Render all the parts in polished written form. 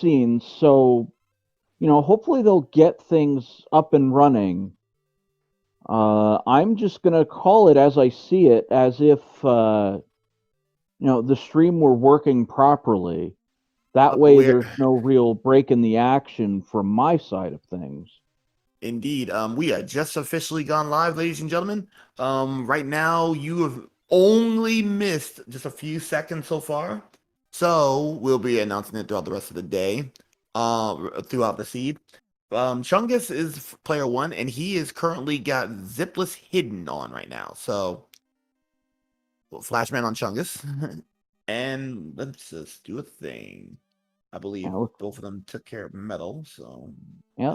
scenes, so hopefully they'll get things up and running. I'm just gonna call it as I see it, as if the stream were working properly. That way, We're there's no real break in the action from my side of things. indeed. We are just officially gone live, ladies and gentlemen. Right now you have only missed just a few seconds so far. So we'll be announcing it throughout the rest of the day, throughout the seed. Chungus is player 1, and he is currently got zipless hidden on right now. So, Flashman on Chungus, and let's just do a thing. I believe both of them took care of metal. So, yeah,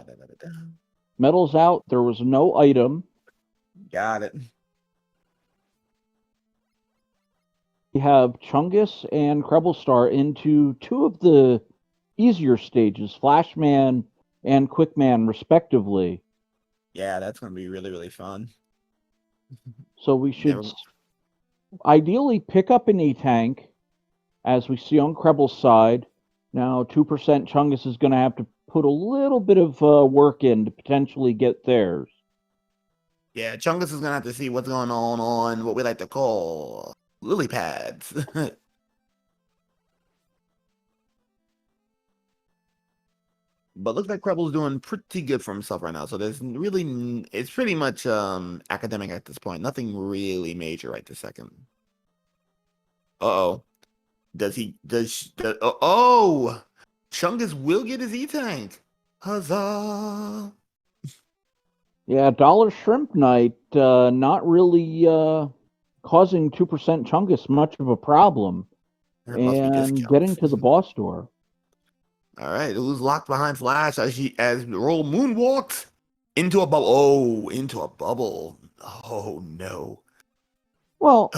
metal's out. There was no item. Got it. We have Chungus and CrebleStar into two of the easier stages, Flashman and Quickman, respectively. Yeah, that's going to be really, really fun. So we should ideally pick up an E-Tank, as we see on Kreble's side. Now, 2% Chungus is going to have to put a little bit of work in to potentially get theirs. Yeah, Chungus is going to have to see what's going on what we like to call lily pads. But looks like Kreble's doing pretty good for himself right now. So it's pretty much academic at this point. Nothing really major right this second. Uh-oh. Oh! Chungus will get his E-Tank. Huzzah! Yeah, Dollar Shrimp Night not really causing 2% Chungus much of a problem. And getting to the boss door. All right, who's locked behind Flash as Roll moonwalks into a bubble? Oh, into a bubble. Oh no. Well,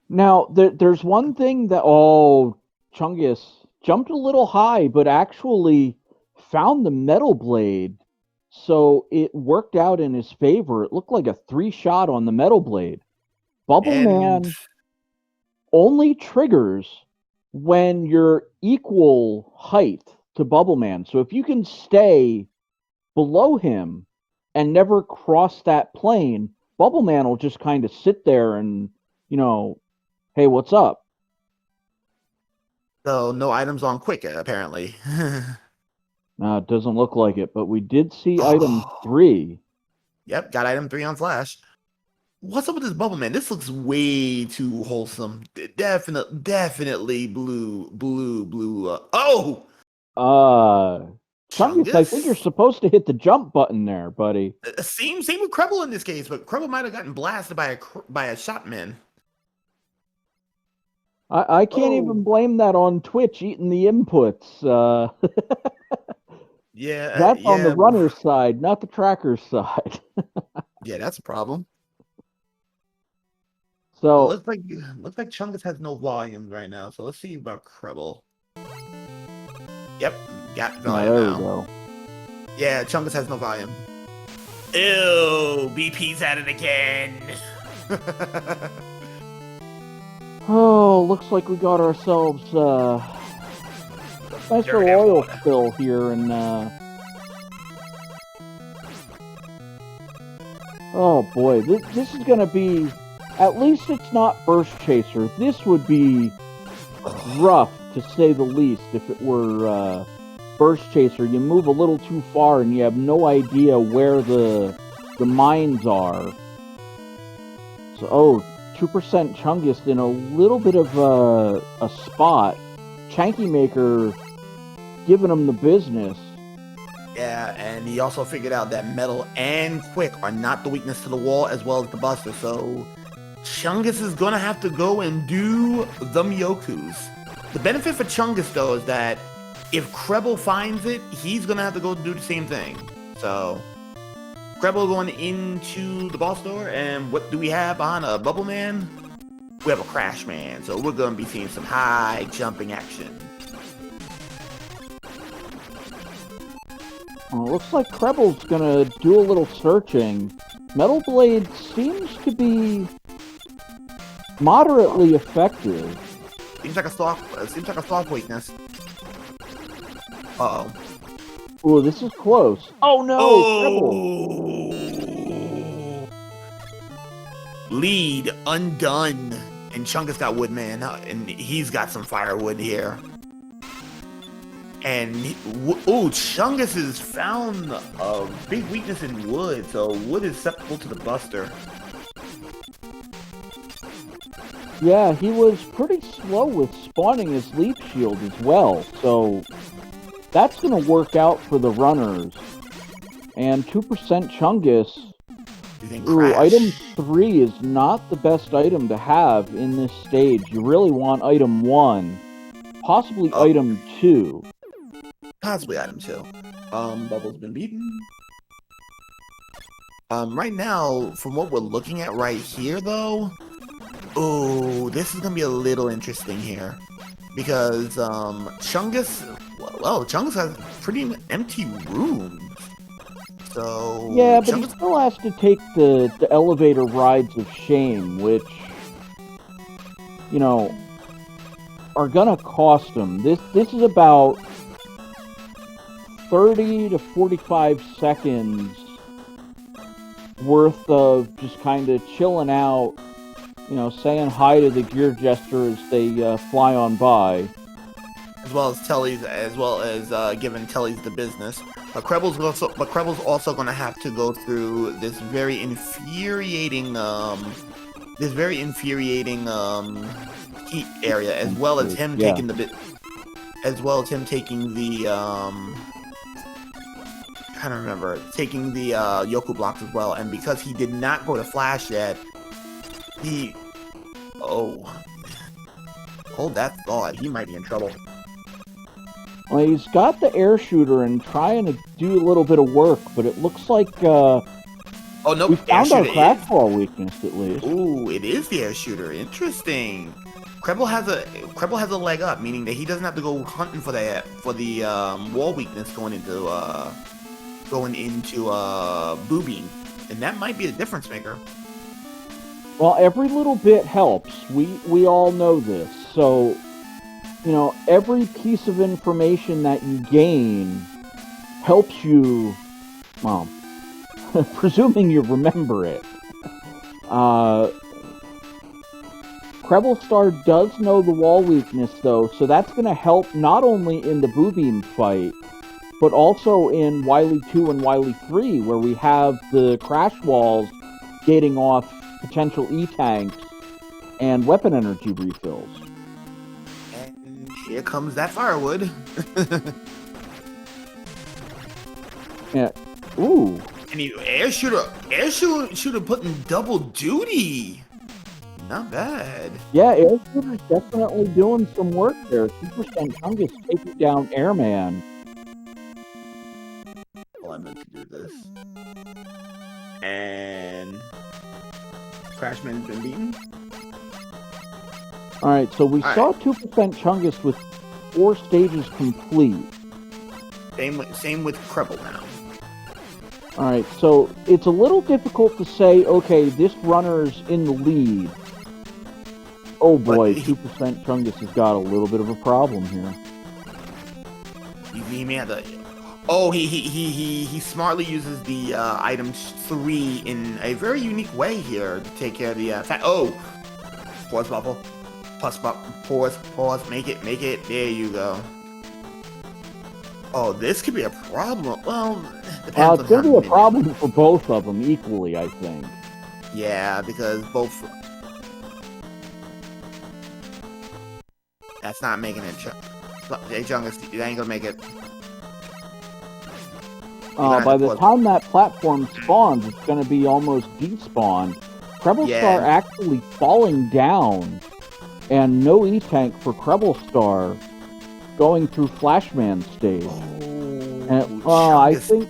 now there's one thing that Chungus jumped a little high, but actually found the metal blade, so it worked out in his favor. It looked like a 3-shot on the metal blade. Bubble Man only triggers when you're equal height to Bubble Man. So if you can stay below him and never cross that plane, Bubble Man will just kind of sit there and, hey, what's up? So no items on Quick, apparently. It doesn't look like it, but we did see item 3. Yep, got item 3 on Flash. What's up with this Bubble Man? This looks way too wholesome. Definitely blue. Chungus, I think you're supposed to hit the jump button there, buddy. Same with Kreble in this case, but Kreble might have gotten blasted by a shotman. I can't even blame that on Twitch eating the inputs. Yeah, that's on the runner's side, not the tracker's side. Yeah, that's a problem. So looks like Chungus has no volume right now. So let's see about Kreble. Yep, got volume there now. We go. Yeah, Chungus has no volume. Ew, BP's at it again. Oh, looks like we got ourselves nice little oil spill here, and oh boy, this is gonna be. At least it's not Burst Chaser. This would be rough, to say the least, if it were Burst Chaser. You move a little too far and you have no idea where the mines are. So, 2% Chungus in a little bit of a spot. Chanky Maker giving him the business. Yeah, and he also figured out that Metal and Quick are not the weakness to the wall as well as the Buster, so Chungus is going to have to go and do the Miyokus. The benefit for Chungus, though, is that if Kreble finds it, he's going to have to go do the same thing. So, Kreble going into the boss door, and what do we have behind a Bubble Man? We have a Crash Man, so we're going to be seeing some high jumping action. Well, looks like Kreble's going to do a little searching. Metal Blade seems to be moderately effective. Seems like a soft weakness. Uh-oh. Ooh, this is close. Oh no, Treble. Oh! Lead undone. And Chungus got Woodman, and he's got some firewood here. And, Chungus has found a big weakness in wood, so wood is susceptible to the Buster. Yeah, he was pretty slow with spawning his leaf shield as well, so that's going to work out for the runners. And 2% Chungus. Ooh, item 3 is not the best item to have in this stage. You really want item 1, possibly item 2. Possibly item 2. Bubble's been beaten. Right now, from what we're looking at right here, though, this is gonna be a little interesting here, because Chungus has pretty empty rooms. So yeah, but he still has to take the elevator rides of shame, which, you know, are gonna cost him. This is about 30 to 45 seconds worth of just kind of chilling out, you know, saying hi to the gear jester as they fly on by. As well as giving Telly's the business. But Kreble's also going to have to go through this very infuriating heat area, as well as him taking the taking the Yoku blocks as well. And because he did not go to Flash yet, hold that thought, he might be in trouble. Well, he's got the air shooter and trying to do a little bit of work, but it looks like we found our crash wall weakness at least. Ooh, it is the air shooter. Interesting. Kreble has a leg up, meaning that he doesn't have to go hunting for the wall weakness going into boobing, and that might be a difference maker. Well, every little bit helps. We all know this. So, you know, every piece of information that you gain helps you, well, presuming you remember it. CrebleStar does know the wall weakness, though, so that's going to help not only in the Boobeam fight, but also in Wily 2 and Wily 3, where we have the crash walls gating off potential E-tanks and weapon energy refills. And here comes that firewood. Yeah. Ooh. And air shooter putting double duty. Not bad. Yeah, air shooter's definitely doing some work there. 2% Chungus taking down Airman. Oh, I meant to do this. And Crashman's been beaten. Alright, so we saw 2% Chungus with 4 stages complete. Same with Kreble now. Alright, so it's a little difficult to say, okay, this runner's in the lead. Oh boy, 2% Chungus has got a little bit of a problem here. He may have to... Oh, he smartly uses the item 3 in a very unique way here to take care of the pause bubble. Pause, make it, there you go. Oh, this could be a problem. Well, depends it's going to be a problem for both of them equally, I think. Yeah, because both... That's not making it. Hey, Chungus, you ain't gonna make it. By the time that platform spawns, it's going to be almost despawned. CrebleStar actually falling down, and no E-tank for CrebleStar going through Flashman stage. I think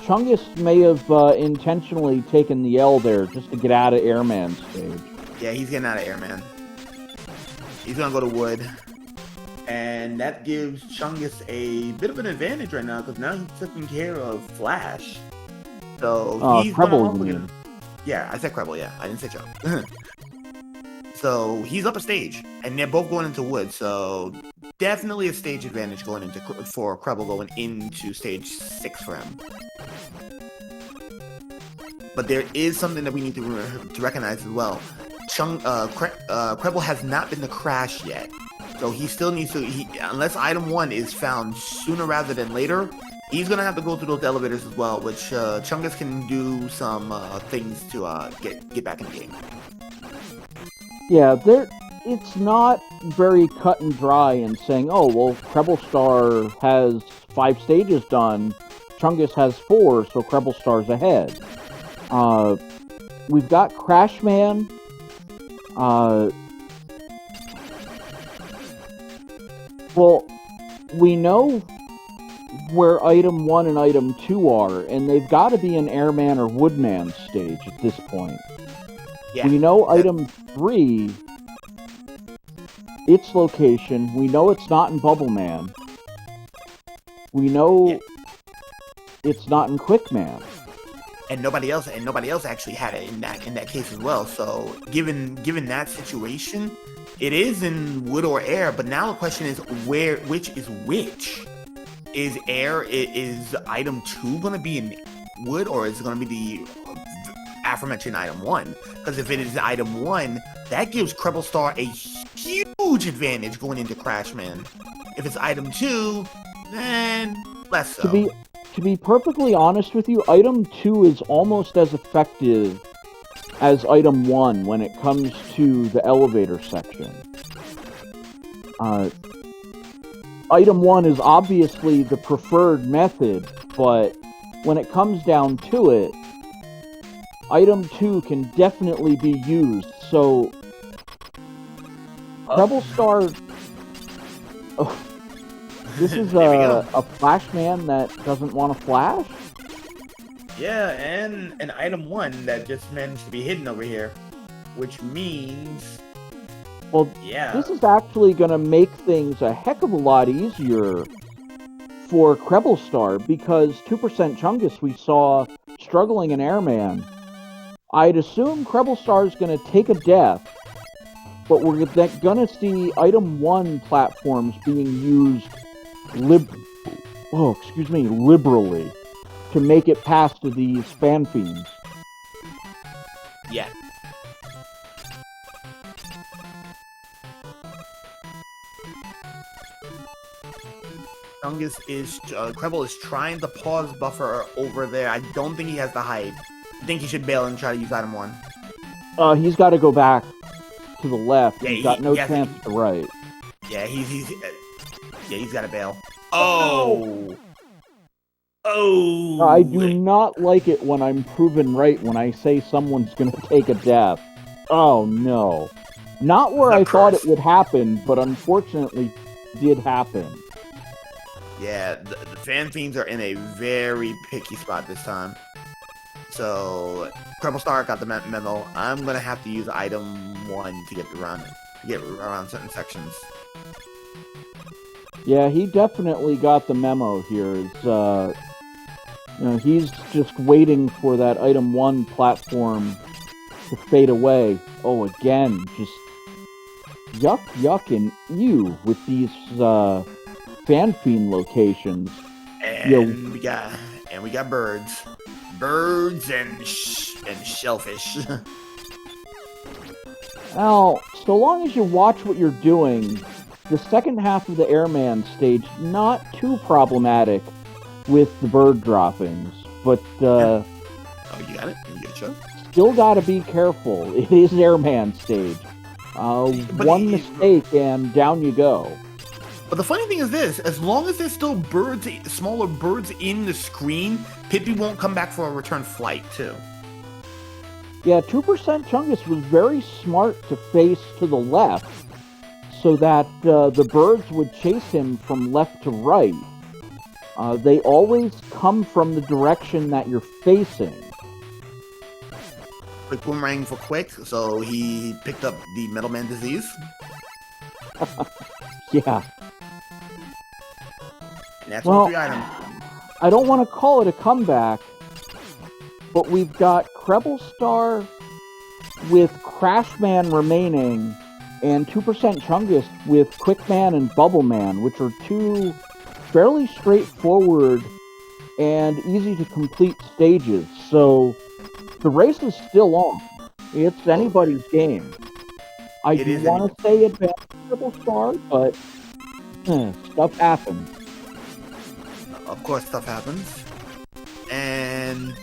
Chungus may have intentionally taken the L there just to get out of Airman stage. Yeah, he's getting out of Airman. He's gonna go to wood, and that gives Chungus a bit of an advantage right now because now he's taking care of Flash. So he's Kreble. Yeah, I said Kreble. Yeah, I didn't say Chunk. So he's up a stage, and they're both going into wood. So definitely a stage advantage for Kreble going into stage 6 for him. But there is something that we need to recognize as well. Kreble has not been to crash yet, so he still needs to. Unless item 1 is found sooner rather than later, he's gonna have to go through those elevators as well, which Chungus can do some things to get back in the game. Yeah, it's not very cut and dry in saying, oh, well, CrebleStar has 5 stages done, Chungus has 4, so CrebleStar's ahead. We've got Crashman. Well, we know where item 1 and item 2 are, and they've got to be an Airman or Woodman stage at this point. Yeah, we know item 3, its location. We know it's not in Bubble Man. We know it's not in Quickman. And nobody else actually had it in that case as well. So given that situation, it is in wood or air. But now the question is which is which? Is item 2 going to be in wood, or is it going to be the aforementioned item 1? Because if it is item 1, that gives CrebleStar a huge advantage going into Crashman. If it's item 2, then less so. To be perfectly honest with you, item 2 is almost as effective as item 1 when it comes to the elevator section. Item 1 is obviously the preferred method, but when it comes down to it, item 2 can definitely be used. So, CrebleStar... Oh, this is a Flashman that doesn't want to flash? Yeah, and an item 1 that just managed to be hidden over here, which means... Well, yeah. This is actually going to make things a heck of a lot easier for CrebleStar, because 2% Chungus we saw struggling in Airman. I'd assume CrebleStar is going to take a death, but we're going to see item 1 platforms being used liberally to make it past to these fan fiends. Yeah. Kreble is trying to pause buffer over there. I don't think he has the height. I think he should bail and try to use item 1. He's got to go back to the left. Yeah, he's got no chance to the right. Yeah, he's got to bail. Oh! Oh! I do not like it when I'm proven right when I say someone's going to take a death. Oh, no. Not where I thought it would happen, but unfortunately did happen. Yeah, the fan fiends are in a very picky spot this time. So, CrebleStar got the memo. I'm going to have to use item 1 to get around certain sections. Yeah, he definitely got the memo here. He's just waiting for that item 1 platform to fade away. Oh, again, just yuck and ew with these fan fiend locations. And we got birds and shellfish. Now, so long as you watch what you're doing, the second half of the Airman stage, not too problematic with the bird droppings, but Oh, you got it? You get it? Still gotta be careful. It is Airman stage. One mistake and down you go. But the funny thing is this, as long as there's still smaller birds in the screen, Pippi won't come back for a return flight, too. Yeah, 2% Chungus was very smart to face to the left, so that the birds would chase him from left to right. They always come from the direction that you're facing. Quick boomerang for quick, so he picked up the Metalman disease. Yeah. Natural 3 item. I don't want to call it a comeback, but we've got CrebleStar with Crashman remaining, and 2% Chungus with Quickman and Bubbleman, which are two fairly straightforward and easy to complete stages. So the race is still on. It's anybody's game. I do want to say advanced CrebleStar, but stuff happens. Of course, stuff happens. And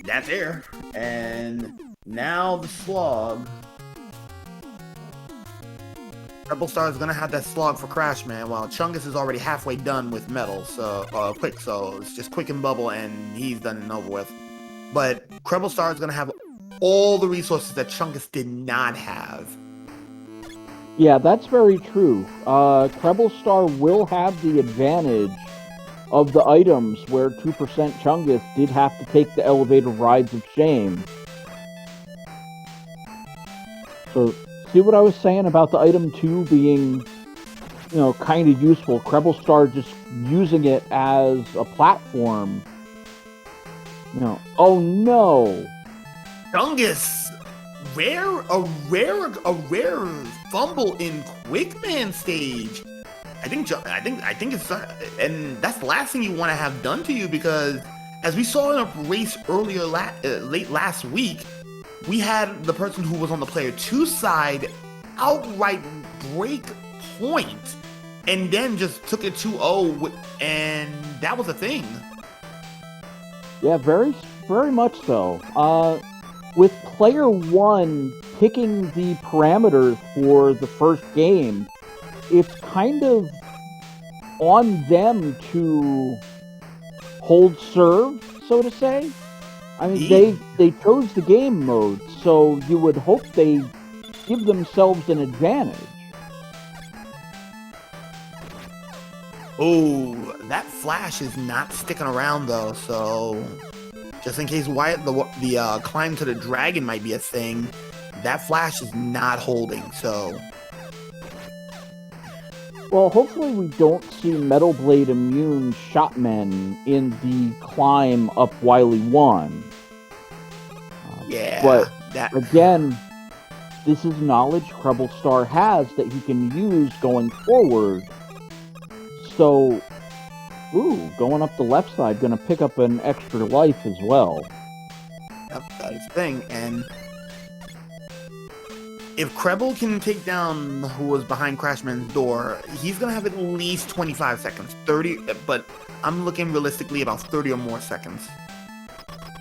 that's there. And now the slog. CrebleStar is gonna have that slog for Crashman, while Chungus is already halfway done with Metal, so Quick, so it's just Quick and Bubble, and he's done and over with. But CrebleStar is gonna have all the resources that Chungus did not have. Yeah, that's very true. CrebleStar will have the advantage of the items where 2% Chungus did have to take the elevator rides of shame. So, see what I was saying about the item 2 being, kind of useful? CrebleStar just using it as a platform. Oh no! Chungus! A rare fumble in Quickman stage. I think it's, and that's the last thing you want to have done to you, because as we saw in a race earlier, late last week, we had the person who was on the player 2 side outright break point, and then just took it 2-0, and that was a thing. Yeah, very, very much so. With player 1 picking the parameters for the first game, it's kind of on them to hold serve, so to say. I mean, they chose the game mode, so you would hope they give themselves an advantage. Oh, that flash is not sticking around though, so just in case the climb to the dragon might be a thing, that flash is not holding, so. Well, hopefully we don't see Metal Blade immune shotmen in the climb up Wily 1. Yeah. But again, this is knowledge CrebleStar has that he can use going forward. So, going up the left side, gonna pick up an extra life as well. Yep, that is the thing. And if Kreble can take down who was behind Crashman's door, he's gonna have at least 25 seconds, 30. But I'm looking realistically about 30 or more seconds.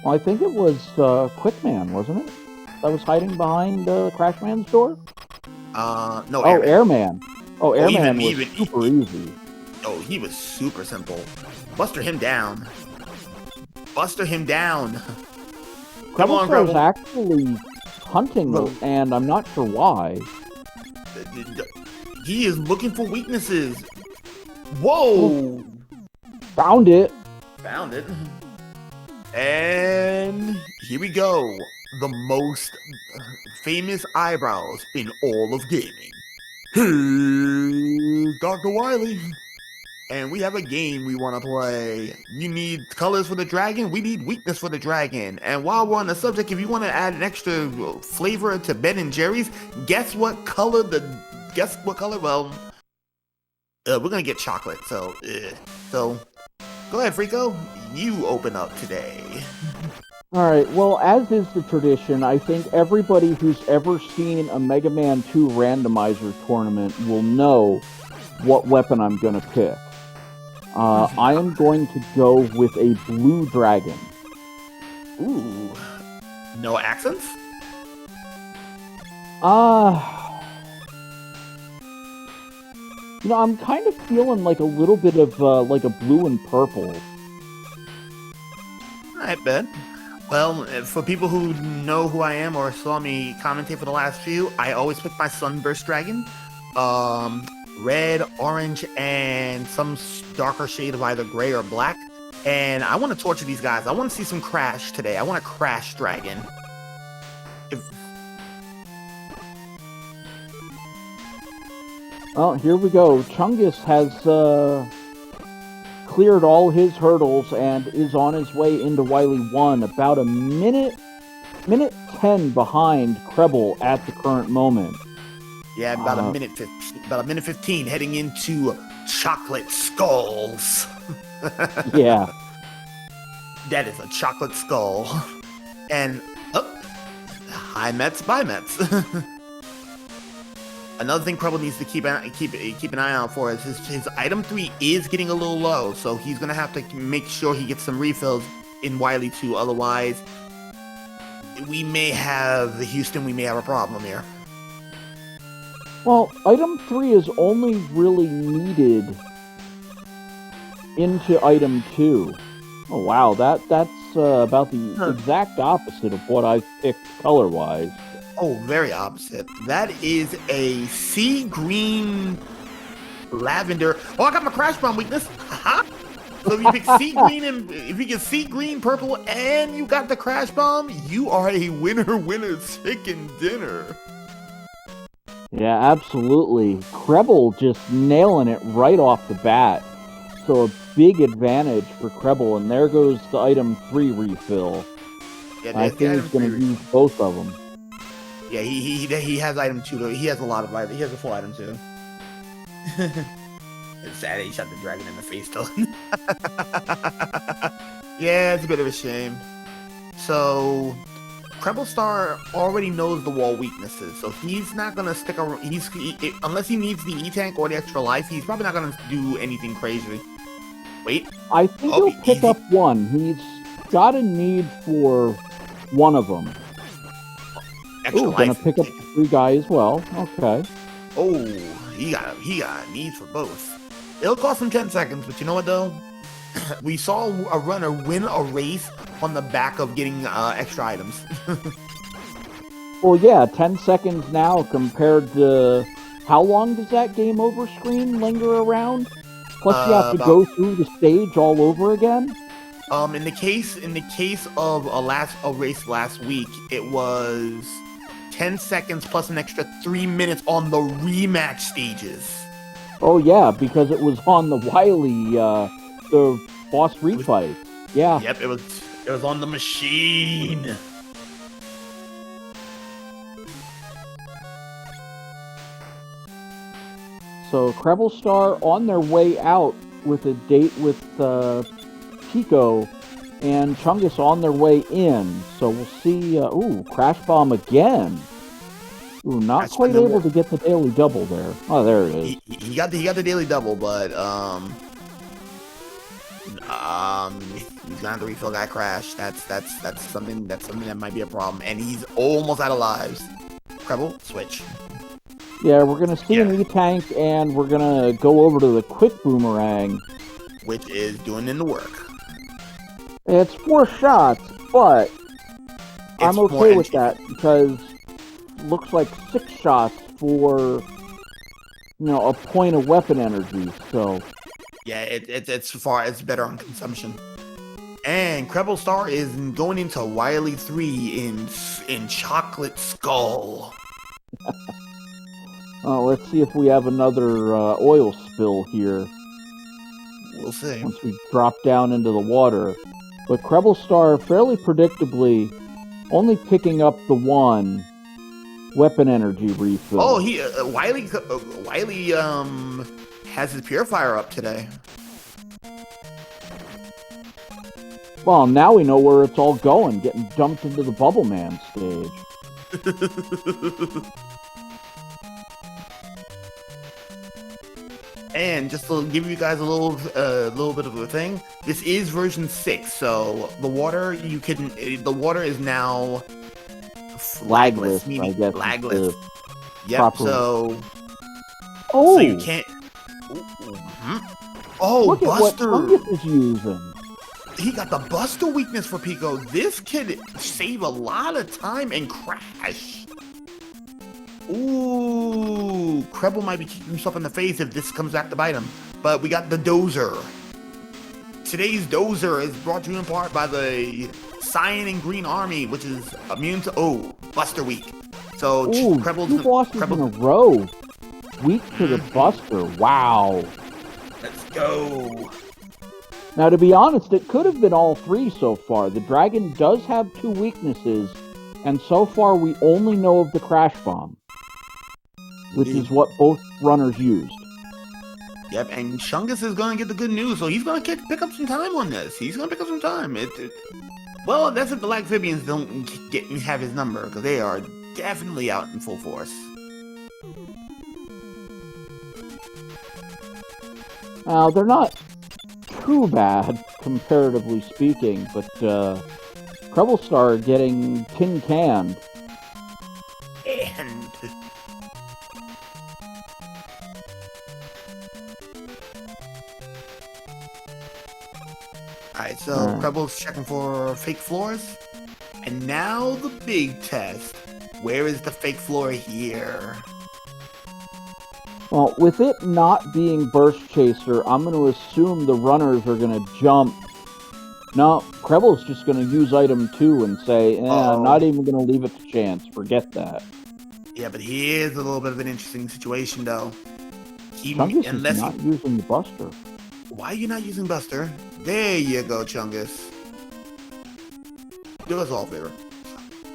Well, I think it was Quickman, wasn't it? That was hiding behind Crashman's door? No, Airman. Airman. Oh, Airman was super easy. Oh, he was super simple. Buster him down. Buster him down. Come on, CrebleStar is actually hunting, and I'm not sure why. He is looking for weaknesses. Whoa! Found it. Found it. And here we go. The most famous eyebrows in all of gaming. Here's Dr. Wily. And we have a game we want to play. You need colors for the dragon. We need weakness for the dragon. And while we're on the subject, if you want to add an extra flavor to Ben and Jerry's, guess what color? Well, we're gonna get chocolate. So go ahead, Frico. You open up today. All right. Well, as is the tradition, I think everybody who's ever seen a Mega Man 2 randomizer tournament will know what weapon I'm gonna pick. I am going to go with a blue dragon. Ooh. No accents? I'm kind of feeling like a little bit of like a blue and purple. Alright, Ben. Well, for people who know who I am or saw me commentate for the last few, I always pick my Sunburst Dragon. Red, orange, and some darker shade of either gray or black. And I want to torture these guys. I want to see some Crash today. I want a Crash Dragon. Well, here we go. Chungus has cleared all his hurdles and is on his way into Wily 1. About a minute 10 behind Kreble at the current moment. Yeah, about a minute 15. About a minute 15, heading into chocolate skulls. Yeah. That is a chocolate skull. And high Mets, bye Mets. Another thing Kreble needs to keep an eye out for is his item 3 is getting a little low, so he's gonna have to make sure he gets some refills in Wily 2. Otherwise, we may have a problem here. Well, item 3 is only really needed into item 2. Oh wow, that's about the exact opposite of what I picked color-wise. Oh, very opposite. That is a sea green lavender. Oh, I got my crash bomb weakness. So if you pick sea green and if you get sea green, purple, and you got the crash bomb, you are a winner chicken dinner. Yeah, absolutely. Kreble just nailing it right off the bat. So a big advantage for Kreble, and there goes the item 3 refill. Yeah, I think he's going to use both of them. Yeah, he has item 2 though. He has a lot of items. He has a full item 2. It's sad he shot the dragon in the face though. Yeah, it's a bit of a shame. So CrebleStar already knows the wall weaknesses, so he's not gonna stick around. Unless he needs the E-Tank or the extra life, he's probably not gonna do anything crazy. Wait. I think he'll pick up one. He's got a need for one of them. Extra life. Gonna pick up the 3 guy as well. Okay. Oh, he got a need for both. It'll cost him 10 seconds, but you know what though? We saw a runner win a race on the back of getting extra items. Well, yeah, 10 seconds now compared to how long does that game over screen linger around? Plus, you have to go through the stage all over again. In the case of a race last week, it was 10 seconds plus an extra 3 minutes on the rematch stages. Oh yeah, because it was on the Wily, the boss refight. Yeah. Yep, it was on the machine. So CrebleStar on their way out with a date with Pico, and Chungus on their way in. So we'll see. Crash Bomb again. Ooh, not quite able to get the daily double there. Oh, there it is. He got the daily double, but he's gonna have to refill that crash. That's something that might be a problem, and he's almost out of lives. Kreble, switch. Yeah, we're gonna see an E-Tank, and we're gonna go over to the quick boomerang, which is doing in the work. It's 4 shots, but I'm okay with that because looks like 6 shots for a point of weapon energy. So yeah, it's better on consumption. And CrebleStar is going into Wily 3 in Chocolate Skull. Let's see if we have another oil spill here. We'll see. Once we drop down into the water. But CrebleStar, fairly predictably, only picking up the 1 weapon energy refill. Oh, Wily has his purifier up today. Well, now we know where it's all going, getting dumped into the Bubble Man stage. And just to give you guys a little bit of a thing, this is version 6, so the water is now lagless, I guess. Lagless. Yep. Proper. So Oh, so you can't. Oh, look Buster! At what Chungus is using. He got the Buster weakness for Pico. This could save a lot of time and crash. Ooh, Kreble might be kicking himself in the face if this comes back to bite him. But we got the Dozer. Today's Dozer is brought to you in part by the Cyan and Green Army, which is immune to Buster weak. So Kreble's 2 bosses in a row. Weak to the Buster. Wow. Let's go. Now, to be honest, it could have been all 3 so far. The dragon does have 2 weaknesses, And so far, we only know of the crash bomb, which is what both runners used. Yep, and Chungus is going to get the good news, so he's going to pick up some time on this. He's going to pick up some time. Well, that's if the Lacphibians don't have his number, because they are definitely out in full force. They're not too bad, comparatively speaking, but CrebleStar getting tin-canned. And... Alright, so Kreble's checking for fake floors. And now the big test. Where is the fake floor here? Well, with it not being Burst Chaser, I'm going to assume the runners are going to jump. No, Kreble's just going to use item 2 and say, I'm not even going to leave it to chance. Forget that. Yeah, but here's a little bit of an interesting situation, though. Chungus is not using the Buster. Why are you not using Buster? There you go, Chungus. Do us all a favor.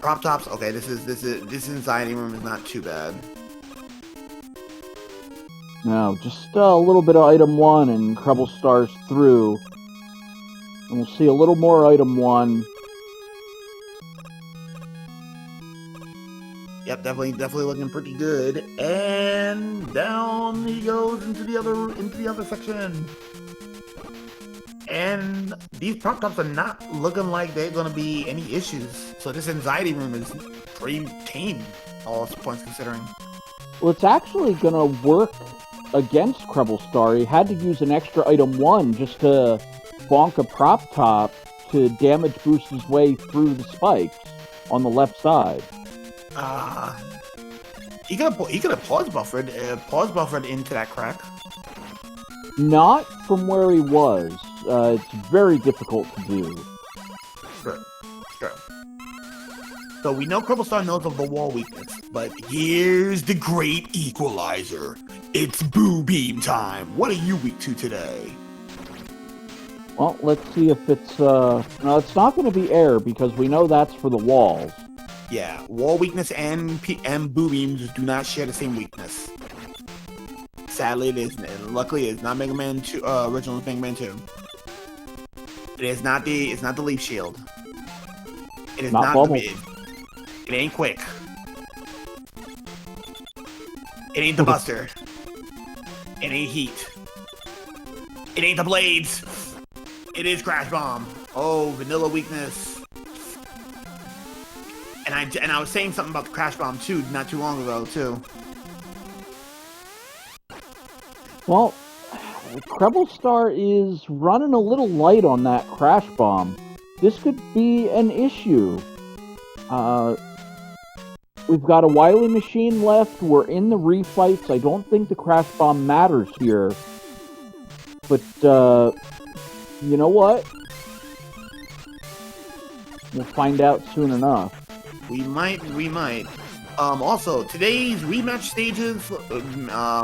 Prop tops. Okay, this anxiety room is not too bad. No, just a little bit of item 1 and CrebleStar's through. And we'll see a little more item 1. Yep, definitely looking pretty good. And down he goes into the other section. And these prop tops are not looking like they're gonna be any issues. So this anxiety room is pretty tame, all points considering. Well, it's actually gonna work against CrebleStar. He had to use an extra item 1 just to bonk a prop top to damage boost his way through the spikes on the left side. He could have pause buffered into that crack. Not from where he was. It's very difficult to do. Sure. So we know CrebleStar knows of the wall weakness, but here's the great equalizer. It's Boo Beam time. What are you weak to today? Well, let's see if it's no, it's not going to be air because we know that's for the walls. Yeah, wall weakness and Boo Beams do not share the same weakness. Sadly, it isn't. And luckily, it's not Mega Man 2. Original Mega Man 2. It's not the leaf shield. It is not the mid. It ain't quick. It ain't the Buster. It ain't heat. It ain't the blades. It is Crash Bomb. Oh, vanilla weakness. And I was saying something about the Crash Bomb too, not too long ago too. Well, CrebleStar is running a little light on that Crash Bomb. This could be an issue. We've got a Wily Machine left. We're in the refights. I don't think the Crash Bomb matters here. But, you know what? We'll find out soon enough. We might. Also, today's rematch stages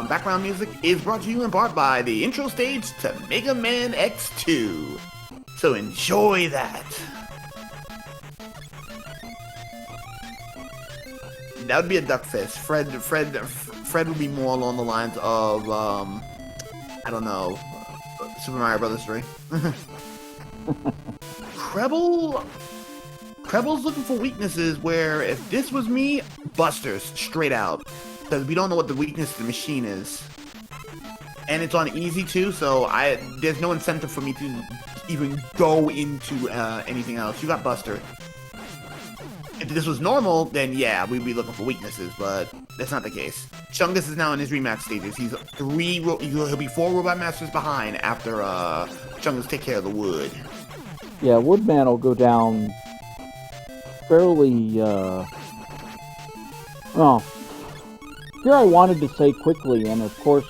background music is brought to you in part by the intro stage to Mega Man X2. So enjoy that. That would be a duck fist. Fred would be more along the lines of I don't know, Super Mario Brothers 3. Kreble's looking for weaknesses where if this was me, Busters straight out, because we don't know what the weakness of the machine is, and it's on easy too. So there's no incentive for me to even go into anything else. You got Buster. If this was normal, then yeah, we'd be looking for weaknesses, but that's not the case. Chungus is now in his rematch stages. He'll be 4 Robot Masters behind after Chungus take care of the wood. Yeah, Woodman will go down fairly, well, here I wanted to say quickly, and of course,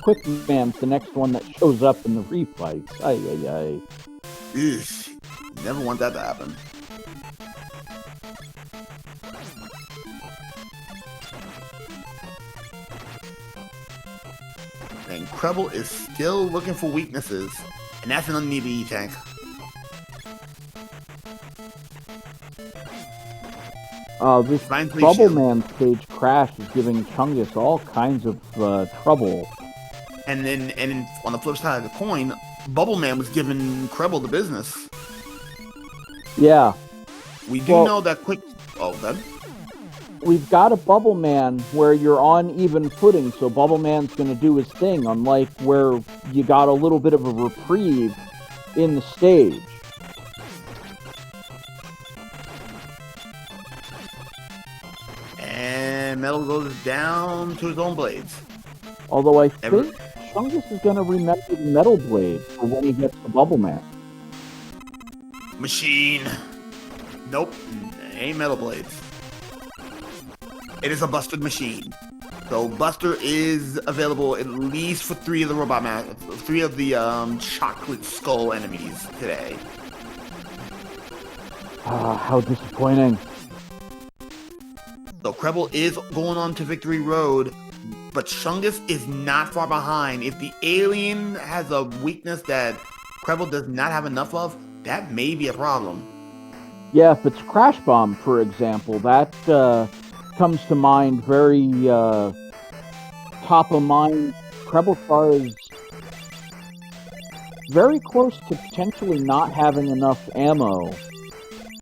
Quick Man's the next one that shows up in the refights. Ay. Eesh, never want that to happen. And Kreble is still looking for weaknesses, and that's an unneeded E-Tank. This Mindfully Trouble shield. Man stage crash is giving Chungus all kinds of trouble. And then on the flip side of the coin, Bubble Man was giving Creble the business. Yeah. We do know that quick. Oh, that. We've got a Bubble Man where you're on even footing, so Bubble Man's going to do his thing, unlike where you got a little bit of a reprieve in the stage. And Metal goes down to his own blades. Although I think Chungus is going to remember the Metal Blade for when he gets the Bubble Man. Machine. Nope, ain't Metal Blades. It is a busted machine. So Buster is available at least for three of the chocolate skull enemies today. How disappointing. So Creble is going on to Victory Road, but Chungus is not far behind. If the alien has a weakness that Creble does not have enough of, that may be a problem. Yeah, if it's Crash Bomb, for example, that comes to mind very top of mind. CrebleStar is very close to potentially not having enough ammo.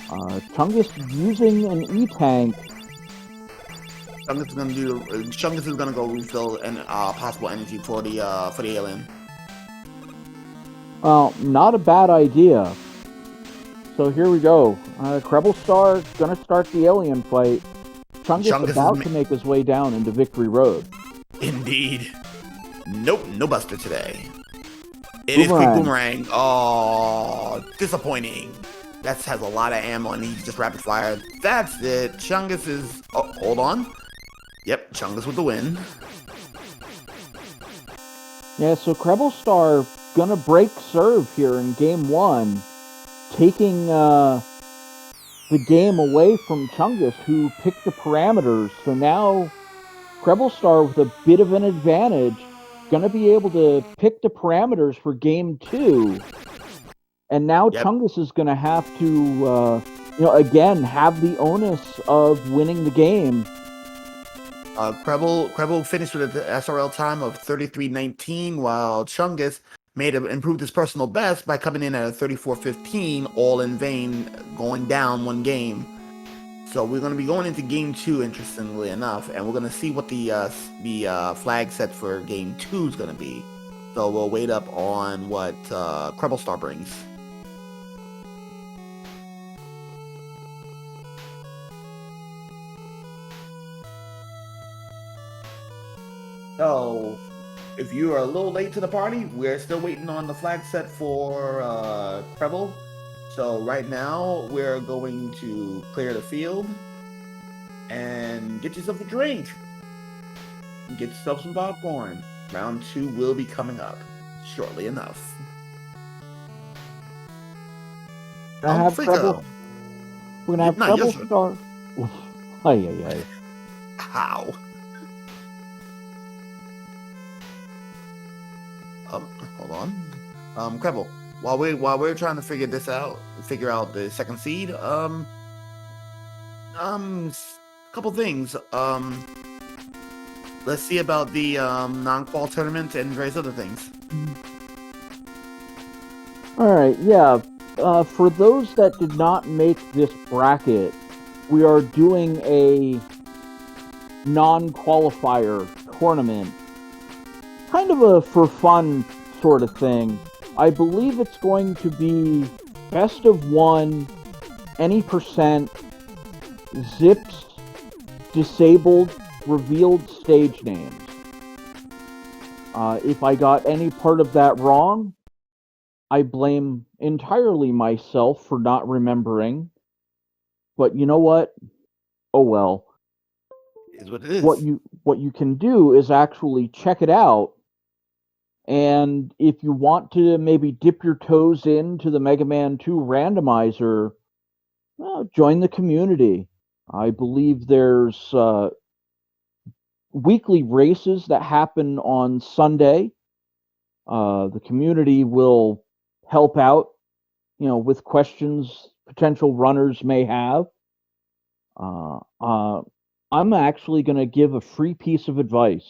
Chungus using an E-Tank. Chungus is gonna go refill and possible energy for the alien. Well, not a bad idea. So here we go. CrebleStar gonna start the alien fight. Chungus about to make his way down into Victory Road. Indeed. Nope, no Buster today. It is Quick Boomerang. Oh, disappointing. That has a lot of ammo and he's just rapid fire. That's it. Chungus is... Oh, hold on. Yep, Chungus with the win. Yeah, so CrebleStar gonna break serve here in Game 1, taking the game away from Chungus, who picked the parameters. So now CrebleStar, with a bit of an advantage, gonna be able to pick the parameters for Game 2. And now Chungus is gonna have to, again, have the onus of winning the game. Creble finished with an SRL time of 33:19, while Chungus improved his personal best by coming in at a 34:15, all in vain, going down one game. So we're going to be going into Game 2, interestingly enough, and we're going to see what the flag set for Game 2 is going to be. So we'll wait up on what CrebleStar brings. So, if you are a little late to the party, we're still waiting on the flag set for Creble. So right now, we're going to clear the field and get yourself a drink. Get yourself some popcorn. Round 2 will be coming up shortly enough. We're gonna have CrebleStar. Ay. How? Hold on. Creble, while we're trying to figure out the second seed, couple things. Let's see about the non-qual tournament and various other things. All right, yeah. For those that did not make this bracket, we are doing a non-qualifier tournament. Kind of a for fun sort of thing. I believe it's going to be best of 1, any percent, zips, disabled, revealed stage names. If I got any part of that wrong, I blame entirely myself for not remembering. But you know what? Oh well. Is what it is. What you can do is actually check it out. And if you want to maybe dip your toes into the Mega Man 2 randomizer, well, join the community. I believe there's weekly races that happen on Sunday. The community will help out, with questions potential runners may have. I'm actually going to give a free piece of advice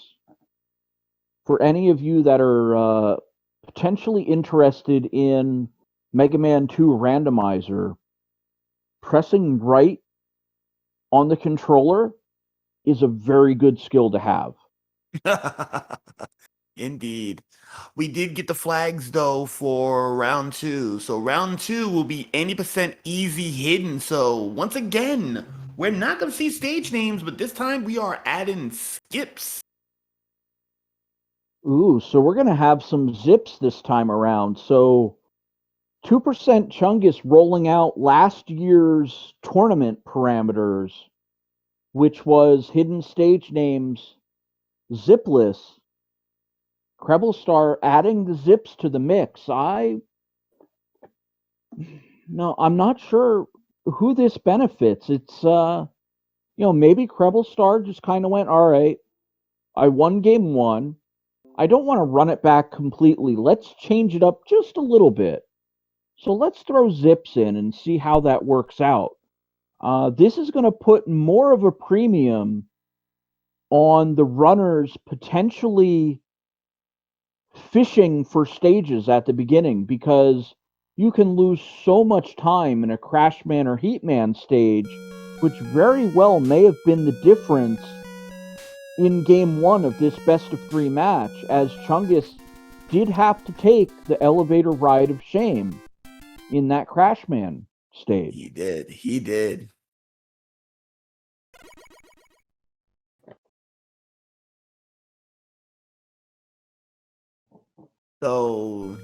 for any of you that are potentially interested in Mega Man 2 Randomizer. Pressing right on the controller is a very good skill to have. Indeed. We did get the flags though for round 2. So round 2 will be 80% easy hidden. So once again, we're not going to see stage names, but this time we are adding skips. Ooh, so we're going to have some zips this time around. So 2% Chungus rolling out last year's tournament parameters, which was hidden stage names, zipless. CrebleStar adding the zips to the mix. I'm not sure who this benefits. It's maybe CrebleStar just kind of went, all right, I won game 1. I don't want to run it back completely. Let's change it up just a little bit. So let's throw zips in and see how that works out. This is going to put more of a premium on the runners potentially fishing for stages at the beginning, because you can lose so much time in a Crashman or Heatman stage, which very well may have been the difference in game 1 of this best of 3 match, as Chungus did have to take the elevator ride of shame in that Crashman stage. He did. So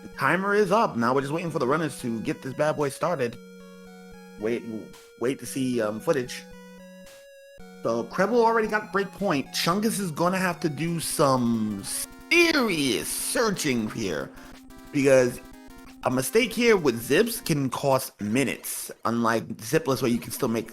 the timer is up. Now we're just waiting for the runners to get this bad boy started. Wait to see footage. So Kreble already got breakpoint. Chungus is gonna have to do some serious searching here, because a mistake here with zips can cost minutes, unlike zipless where you can still make